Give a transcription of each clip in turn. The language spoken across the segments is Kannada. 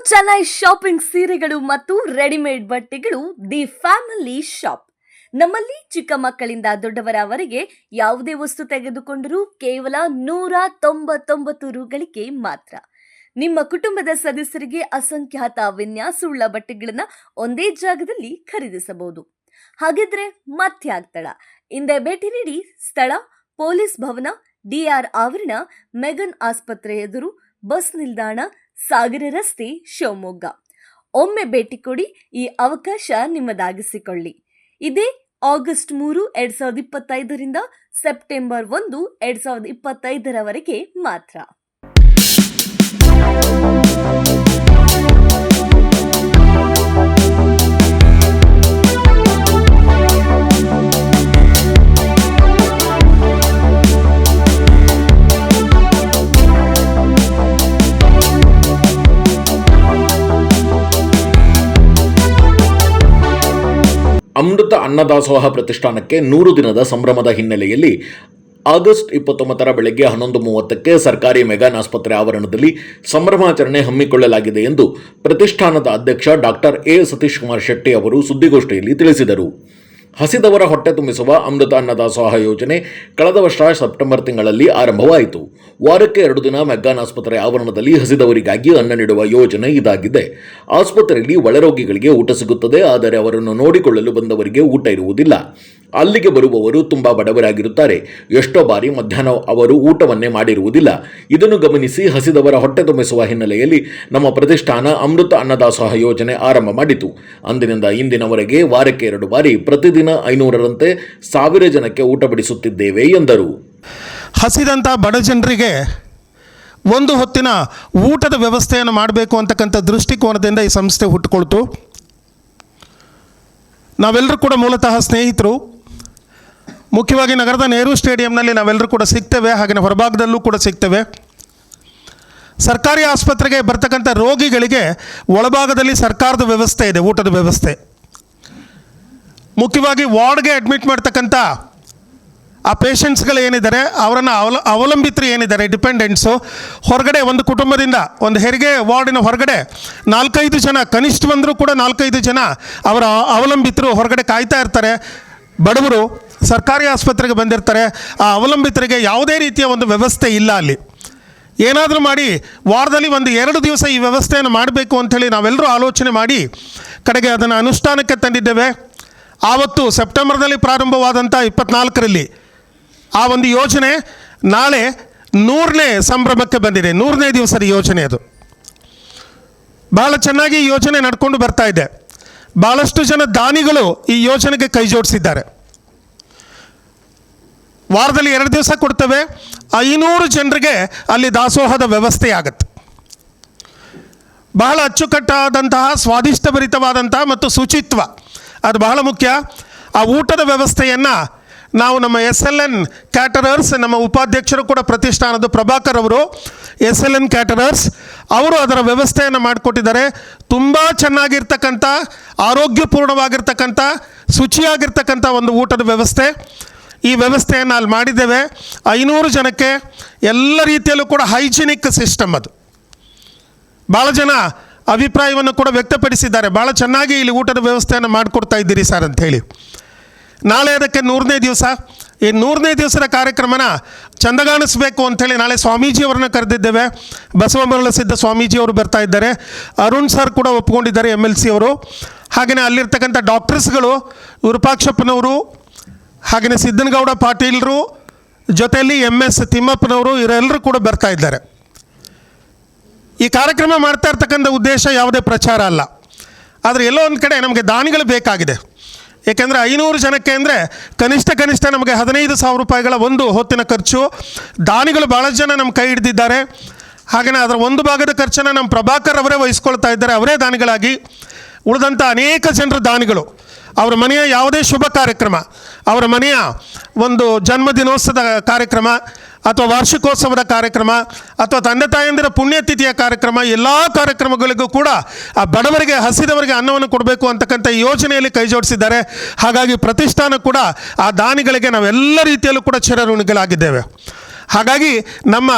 ಚೆನ್ನೈ ಶಾಪಿಂಗ್ ಸೀರೆಗಳು ಮತ್ತು ರೆಡಿಮೇಡ್ ಬಟ್ಟೆಗಳು ದಿ ಫ್ಯಾಮಿಲಿ ಶಾಪ್. ನಮ್ಮಲ್ಲಿ ಚಿಕ್ಕ ಮಕ್ಕಳಿಂದ ದೊಡ್ಡವರವರೆಗೆ ಯಾವುದೇ ವಸ್ತು ತೆಗೆದುಕೊಂಡರೂ ಕೇವಲ 199 ರೂಗಳಿಗೆ ಮಾತ್ರ. ನಿಮ್ಮ ಕುಟುಂಬದ ಸದಸ್ಯರಿಗೆ ಅಸಂಖ್ಯಾತ ವಿನ್ಯಾಸವುಳ್ಳ ಬಟ್ಟೆಗಳನ್ನ ಒಂದೇ ಜಾಗದಲ್ಲಿ ಖರೀದಿಸಬಹುದು. ಹಾಗಿದ್ರೆ ಮತ್ಯಾಗ್ತಡ, ಹಿಂದೆ ಭೇಟಿ ನೀಡಿ. ಸ್ಥಳ ಪೊಲೀಸ್ ಭವನ, ಡಿಆರ್ ಆವರಣ, ಮೆಗನ್ ಆಸ್ಪತ್ರೆ ಎದುರು, ಬಸ್ ನಿಲ್ದಾಣ, ಸಾಗರ ರಸ್ತೆ, ಶಿವಮೊಗ್ಗ. ಒಮ್ಮೆ ಭೇಟಿ ಕೊಡಿ, ಈ ಅವಕಾಶ ನಿಮ್ಮದಾಗಿಸಿಕೊಳ್ಳಿ. ಇದೇ ಆಗಸ್ಟ್ 3, 2025 ಸೆಪ್ಟೆಂಬರ್ 1, 2025 ಮಾತ್ರ. ಅಮೃತ ಅನ್ನದಾಸೋಹ ಪ್ರತಿಷ್ಠಾನಕ್ಕೆ 100 ದಿನದ ಸಂಭ್ರಮದ ಹಿನ್ನೆಲೆಯಲ್ಲಿ ಆಗಸ್ಟ್ 29 ಬೆಳಗ್ಗೆ 11:30 ಸರ್ಕಾರಿ ಮೆಗಾನ್ ಆಸ್ಪತ್ರೆ ಆವರಣದಲ್ಲಿ ಸಂಭ್ರಮಾಚರಣೆ ಹಮ್ಮಿಕೊಳ್ಳಲಾಗಿದೆ ಎಂದು ಪ್ರತಿಷ್ಠಾನದ ಅಧ್ಯಕ್ಷ ಡಾಕ್ಟರ್ ಎ ಸತೀಶ್ ಕುಮಾರ್ ಶೆಟ್ಟಿ ಅವರು ಸುದ್ದಿಗೋಷ್ಠಿಯಲ್ಲಿ ತಿಳಿಸಿದರು. ಹಸಿದವರ ಹೊಟ್ಟೆ ತುಂಬಿಸುವ ಅಮೃತ ಅನ್ನದಾಸೋಹ ಯೋಜನೆ ಕಳೆದ ವರ್ಷ ಸೆಪ್ಟೆಂಬರ್ ತಿಂಗಳಲ್ಲಿ ಆರಂಭವಾಯಿತು. ವಾರಕ್ಕೆ 2 ದಿನ ಮೆಗ್ಗಾನ್ ಆಸ್ಪತ್ರೆ ಆವರಣದಲ್ಲಿ ಹಸಿದವರಿಗಾಗಿ ಅನ್ನ ನೀಡುವ ಯೋಜನೆ ಇದಾಗಿದೆ. ಆಸ್ಪತ್ರೆಯಲ್ಲಿ ಒಳರೋಗಿಗಳಿಗೆ ಊಟ ಸಿಗುತ್ತದೆ, ಆದರೆ ಅವರನ್ನು ನೋಡಿಕೊಳ್ಳಲು ಬಂದವರಿಗೆ ಊಟ ಇರುವುದಿಲ್ಲ. ಅಲ್ಲಿಗೆ ಬರುವವರು ತುಂಬಾ ಬಡವರಾಗಿರುತ್ತಾರೆ. ಎಷ್ಟೋ ಬಾರಿ ಮಧ್ಯಾಹ್ನ ಅವರು ಊಟವನ್ನೇ ಮಾಡಿರುವುದಿಲ್ಲ. ಇದನ್ನು ಗಮನಿಸಿ ಹಸಿದವರ ಹೊಟ್ಟೆ ತುಂಬಿಸುವ ಹಿನ್ನೆಲೆಯಲ್ಲಿ ನಮ್ಮ ಪ್ರತಿಷ್ಠಾನ ಅಮೃತ ಅನ್ನದಾಸೋಹ ಯೋಜನೆ ಆರಂಭ ಮಾಡಿತು. ಅಂದಿನಿಂದ ಇಂದಿನವರೆಗೆ ವಾರಕ್ಕೆ 2 ಬಾರಿ ಪ್ರತಿದಿನ 500ರಂತೆ 1000 ಜನಕ್ಕೆ ಊಟ ಬಡಿಸುತ್ತಿದ್ದೇವೆ ಎಂದರು. ಹಸಿದಂಥ ಬಡ ಜನರಿಗೆ ಒಂದು ಹೊತ್ತಿನ ಊಟದ ವ್ಯವಸ್ಥೆಯನ್ನು ಮಾಡಬೇಕು ಅಂತಕ್ಕಂಥ ದೃಷ್ಟಿಕೋನದಿಂದ ಈ ಸಂಸ್ಥೆ ಹುಟ್ಟುಕೊಳ್ತು. ನಾವೆಲ್ಲರೂ ಕೂಡ ಮೂಲತಃ ಸ್ನೇಹಿತರು. ಮುಖ್ಯವಾಗಿ ನಗರದ ನೆಹರು ಸ್ಟೇಡಿಯಂನಲ್ಲಿ ನಾವೆಲ್ಲರೂ ಕೂಡ ಸಿಗ್ತೇವೆ, ಹಾಗೆಯೇ ಹೊರಭಾಗದಲ್ಲೂ ಕೂಡ ಸಿಗ್ತೇವೆ. ಸರ್ಕಾರಿ ಆಸ್ಪತ್ರೆಗೆ ಬರ್ತಕ್ಕಂಥ ರೋಗಿಗಳಿಗೆ ಒಳಭಾಗದಲ್ಲಿ ಸರ್ಕಾರದ ವ್ಯವಸ್ಥೆ ಇದೆ, ಊಟದ ವ್ಯವಸ್ಥೆ. ಮುಖ್ಯವಾಗಿ ವಾರ್ಡ್ಗೆ ಅಡ್ಮಿಟ್ ಮಾಡ್ತಕ್ಕಂಥ ಆ ಪೇಷಂಟ್ಸ್ಗಳು ಏನಿದ್ದಾರೆ, ಅವರನ್ನು ಅವಲಂಬಿತರು ಏನಿದ್ದಾರೆ, ಡಿಪೆಂಡೆಂಟ್ಸು, ಹೊರಗಡೆ ಒಂದು ಕುಟುಂಬದಿಂದ ಒಂದು ಹೆರಿಗೆ ವಾರ್ಡಿನ ಹೊರಗಡೆ 4-5 ಜನ, ಕನಿಷ್ಠ ಬಂದರೂ ಕೂಡ 4-5 ಜನ ಅವರ ಅವಲಂಬಿತರು ಹೊರಗಡೆ ಕಾಯ್ತಾ ಇರ್ತಾರೆ. ಬಡವರು ಸರ್ಕಾರಿ ಆಸ್ಪತ್ರೆಗೆ ಬಂದಿರ್ತಾರೆ. ಆ ಅವಲಂಬಿತರಿಗೆ ಯಾವುದೇ ರೀತಿಯ ಒಂದು ವ್ಯವಸ್ಥೆ ಇಲ್ಲ. ಅಲ್ಲಿ ಏನಾದರೂ ಮಾಡಿ ವಾರದಲ್ಲಿ 1-2 ದಿವಸ ಈ ವ್ಯವಸ್ಥೆಯನ್ನು ಮಾಡಬೇಕು ಅಂಥೇಳಿ ನಾವೆಲ್ಲರೂ ಆಲೋಚನೆ ಮಾಡಿ ಕಡೆಗೆ ಅದನ್ನು ಅನುಷ್ಠಾನಕ್ಕೆ ತಂದಿದ್ದೇವೆ. ಆವತ್ತು ಸೆಪ್ಟೆಂಬರ್ನಲ್ಲಿ ಪ್ರಾರಂಭವಾದಂಥ 24ರಲ್ಲಿ ಆ ಒಂದು ಯೋಜನೆ ನಾಳೆ 100ನೇ ಸಂಭ್ರಮಕ್ಕೆ ಬಂದಿದೆ. 100ನೇ ದಿವಸದ ಯೋಜನೆ ಅದು. ಬಹಳ ಚೆನ್ನಾಗಿ ಈ ಯೋಜನೆ ನಡ್ಕೊಂಡು ಬರ್ತಾ ಇದೆ. ಭಾಳಷ್ಟು ಜನ ದಾನಿಗಳು ಈ ಯೋಜನೆಗೆ ಕೈ ಜೋಡಿಸಿದ್ದಾರೆ. ವಾರದಲ್ಲಿ 2 ದಿವಸ ಕೊಡ್ತೇವೆ. 500 ಜನರಿಗೆ ಅಲ್ಲಿ ದಾಸೋಹದ ವ್ಯವಸ್ಥೆ ಆಗುತ್ತೆ. ಬಹಳ ಅಚ್ಚುಕಟ್ಟಾದಂತಹ ಸ್ವಾದಿಷ್ಟಭರಿತವಾದಂತಹ ಮತ್ತು ಶುಚಿತ್ವ ಅದು ಬಹಳ ಮುಖ್ಯ. ಆ ಊಟದ ವ್ಯವಸ್ಥೆಯನ್ನು ನಾವು ನಮ್ಮ SLN ಕ್ಯಾಟರರ್ಸ್, ನಮ್ಮ ಉಪಾಧ್ಯಕ್ಷರು ಕೂಡ ಪ್ರತಿಷ್ಠಾನದ ಪ್ರಭಾಕರ್ ಅವರು, SLN ಕ್ಯಾಟರರ್ಸ್ ಅವರು ಅದರ ವ್ಯವಸ್ಥೆಯನ್ನು ಮಾಡಿಕೊಟ್ಟಿದ್ದಾರೆ. ತುಂಬ ಚೆನ್ನಾಗಿರ್ತಕ್ಕಂಥ, ಆರೋಗ್ಯಪೂರ್ಣವಾಗಿರ್ತಕ್ಕಂಥ, ಶುಚಿಯಾಗಿರ್ತಕ್ಕಂಥ ಒಂದು ಊಟದ ವ್ಯವಸ್ಥೆ. ಈ ವ್ಯವಸ್ಥೆಯನ್ನು ಅಲ್ಲಿ ಮಾಡಿದ್ದೇವೆ. 500 ಜನಕ್ಕೆ ಎಲ್ಲ ರೀತಿಯಲ್ಲೂ ಕೂಡ ಹೈಜಿನಿಕ್ ಸಿಸ್ಟಮ್ ಅದು. ಭಾಳ ಜನ ಅಭಿಪ್ರಾಯವನ್ನು ಕೂಡ ವ್ಯಕ್ತಪಡಿಸಿದ್ದಾರೆ. ಭಾಳ ಚೆನ್ನಾಗಿ ಇಲ್ಲಿ ಊಟದ ವ್ಯವಸ್ಥೆಯನ್ನು ಮಾಡಿಕೊಡ್ತಾ ಇದ್ದೀರಿ ಸರ್ ಅಂಥೇಳಿ. ನಾಳೆ ಅದಕ್ಕೆ 100ನೇ ದಿವಸ. ಈ 100ನೇ ದಿವಸದ ಕಾರ್ಯಕ್ರಮನ ಚಂದಗಾಣಿಸ್ಬೇಕು ಅಂಥೇಳಿ ನಾಳೆ ಸ್ವಾಮೀಜಿಯವರನ್ನ ಕರೆದಿದ್ದೇವೆ. ಬಸವಮರಳ ಸಿದ್ಧ ಸ್ವಾಮೀಜಿಯವರು ಬರ್ತಾ ಇದ್ದಾರೆ. ಅರುಣ್ ಸರ್ ಕೂಡ ಒಪ್ಕೊಂಡಿದ್ದಾರೆ, MLC ಅವರು. ಹಾಗೆಯೇ ಅಲ್ಲಿರ್ತಕ್ಕಂಥ ಡಾಕ್ಟರ್ಸ್ಗಳು ವಿರೂಪಾಕ್ಷಪ್ಪನವರು, ಹಾಗೆಯೇ ಸಿದ್ದನಗೌಡ ಪಾಟೀಲರು, ಜೊತೆಯಲ್ಲಿ MS ತಿಮ್ಮಪ್ಪನವರು, ಇವರೆಲ್ಲರೂ ಕೂಡ ಬರ್ತಾ ಇದ್ದಾರೆ. ಈ ಕಾರ್ಯಕ್ರಮ ಮಾಡ್ತಾ ಇರ್ತಕ್ಕಂಥ ಉದ್ದೇಶ ಯಾವುದೇ ಪ್ರಚಾರ ಅಲ್ಲ. ಆದರೆ ಎಲ್ಲೋ ಒಂದು ಕಡೆ ನಮಗೆ ದಾನಿಗಳು ಬೇಕಾಗಿದೆ. ಏಕೆಂದರೆ 500 ಜನಕ್ಕೆ ಅಂದರೆ ಕನಿಷ್ಠ ನಮಗೆ 15,000 ರೂಪಾಯಿಗಳ ಒಂದು ಹೊತ್ತಿನ ಖರ್ಚು. ದಾನಿಗಳು ಭಾಳ ಜನ ನಮ್ಮ ಕೈ ಹಿಡಿದಿದ್ದಾರೆ. ಹಾಗೆಯೇ ಅದರ ಒಂದು ಭಾಗದ ಖರ್ಚನ್ನು ನಮ್ಮ ಪ್ರಭಾಕರ್ ಅವರೇ ವಹಿಸ್ಕೊಳ್ತಾ ಇದ್ದಾರೆ, ಅವರೇ ದಾನಿಗಳಾಗಿ. ಉಳಿದಂಥ ಅನೇಕ ಜನರು ದಾನಿಗಳು ಅವರ ಮನೆಯ ಯಾವುದೇ ಶುಭ ಕಾರ್ಯಕ್ರಮ, ಅವರ ಮನೆಯ ಒಂದು ಜನ್ಮದಿನೋತ್ಸವದ ಕಾರ್ಯಕ್ರಮ ಅಥವಾ ವಾರ್ಷಿಕೋತ್ಸವದ ಕಾರ್ಯಕ್ರಮ ಅಥವಾ ತಂದೆ ತಾಯಂದಿರ ಪುಣ್ಯತಿಥಿಯ ಕಾರ್ಯಕ್ರಮ, ಎಲ್ಲ ಕಾರ್ಯಕ್ರಮಗಳಿಗೂ ಕೂಡ ಆ ಬಡವರಿಗೆ, ಹಸಿದವರಿಗೆ ಅನ್ನವನ್ನು ಕೊಡಬೇಕು ಅಂತಕ್ಕಂಥ ಯೋಜನೆಯಲ್ಲಿ ಕೈ ಜೋಡಿಸಿದ್ದಾರೆ. ಹಾಗಾಗಿ ಪ್ರತಿಷ್ಠಾನ ಕೂಡ ಆ ದಾನಿಗಳಿಗೆ ನಾವೆಲ್ಲ ರೀತಿಯಲ್ಲೂ ಕೂಡ ಚಿರಋಣಿಗಳಾಗಿದ್ದೇವೆ. ಹಾಗಾಗಿ ನಮ್ಮ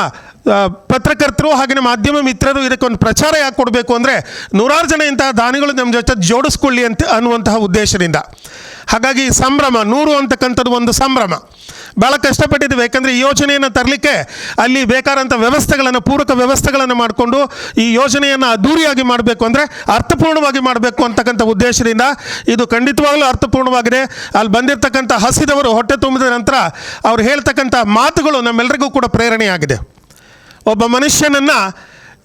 ಪತ್ರಕರ್ತರು ಹಾಗೆಯೇ ಮಾಧ್ಯಮ ಮಿತ್ರರು ಇದಕ್ಕೊಂದು ಪ್ರಚಾರ ಯಾಕೆ ಕೊಡಬೇಕು ಅಂದರೆ ನೂರಾರು ಜನ ಇಂತಹ ದಾನಿಗಳು ನಮ್ಮ ಜೊತೆ ಜೋಡಿಸ್ಕೊಳ್ಳಿ ಅನ್ನುವಂತಹ ಉದ್ದೇಶದಿಂದ. ಹಾಗಾಗಿ ಸಂಭ್ರಮ 100 ಅಂತಕ್ಕಂಥದ್ದು ಒಂದು ಸಂಭ್ರಮ. ಭಾಳ ಕಷ್ಟಪಟ್ಟಿದ್ದೀವಿ, ಯಾಕಂದರೆ ಈ ಯೋಜನೆಯನ್ನು ತರಲಿಕ್ಕೆ ಅಲ್ಲಿ ಬೇಕಾದಂಥ ವ್ಯವಸ್ಥೆಗಳನ್ನು, ಪೂರಕ ವ್ಯವಸ್ಥೆಗಳನ್ನು ಮಾಡಿಕೊಂಡು ಈ ಯೋಜನೆಯನ್ನು ಅದ್ದೂರಿಯಾಗಿ ಮಾಡಬೇಕು, ಅಂದರೆ ಅರ್ಥಪೂರ್ಣವಾಗಿ ಮಾಡಬೇಕು ಅಂತಕ್ಕಂಥ ಉದ್ದೇಶದಿಂದ ಇದು ಖಂಡಿತವಾಗಲೂ ಅರ್ಥಪೂರ್ಣವಾಗಿದೆ. ಅಲ್ಲಿ ಬಂದಿರತಕ್ಕಂಥ ಹಸಿದವರು ಹೊಟ್ಟೆ ತುಂಬಿದ ನಂತರ ಅವ್ರು ಹೇಳ್ತಕ್ಕಂಥ ಮಾತುಗಳು ನಮ್ಮೆಲ್ಲರಿಗೂ ಕೂಡ ಪ್ರೇರಣೆಯಾಗಿದೆ. ಒಬ್ಬ ಮನುಷ್ಯನನ್ನು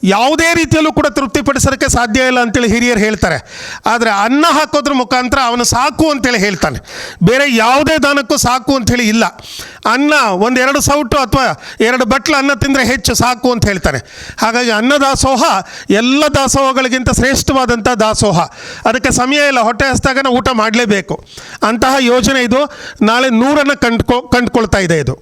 ಯಾವುದೇ ರೀತಿಯಲ್ಲೂ ಕೂಡ ತೃಪ್ತಿಪಡಿಸೋಕ್ಕೆ ಸಾಧ್ಯ ಇಲ್ಲ ಅಂತೇಳಿ ಹಿರಿಯರು ಹೇಳ್ತಾರೆ. ಆದರೆ ಅನ್ನ ಹಾಕೋದ್ರ ಮುಖಾಂತರ ಅವನು ಸಾಕು ಅಂತೇಳಿ ಹೇಳ್ತಾನೆ. ಬೇರೆ ಯಾವುದೇ ದಾನಕ್ಕೂ ಸಾಕು ಅಂಥೇಳಿ ಇಲ್ಲ. ಅನ್ನ 1-2 ಸೌಟು ಅಥವಾ 2 ಬಟ್ಲು ಅನ್ನ ತಿಂದರೆ ಹೆಚ್ಚು ಸಾಕು ಅಂತ ಹೇಳ್ತಾನೆ. ಹಾಗಾಗಿ ಅನ್ನದಾಸೋಹ ಎಲ್ಲ ದಾಸೋಹಗಳಿಗಿಂತ ಶ್ರೇಷ್ಠವಾದಂಥ ದಾಸೋಹ. ಅದಕ್ಕೆ ಸಮಯ ಇಲ್ಲ, ಹೊಟ್ಟೆ ಹಸಿದಾಗ ಊಟ ಮಾಡಲೇಬೇಕು. ಅಂತಹ ಯೋಜನೆ ಇದು. ನಾಳೆ 100 ಕಂಡುಕೊಳ್ತಾ ಇದೆ ಇದು.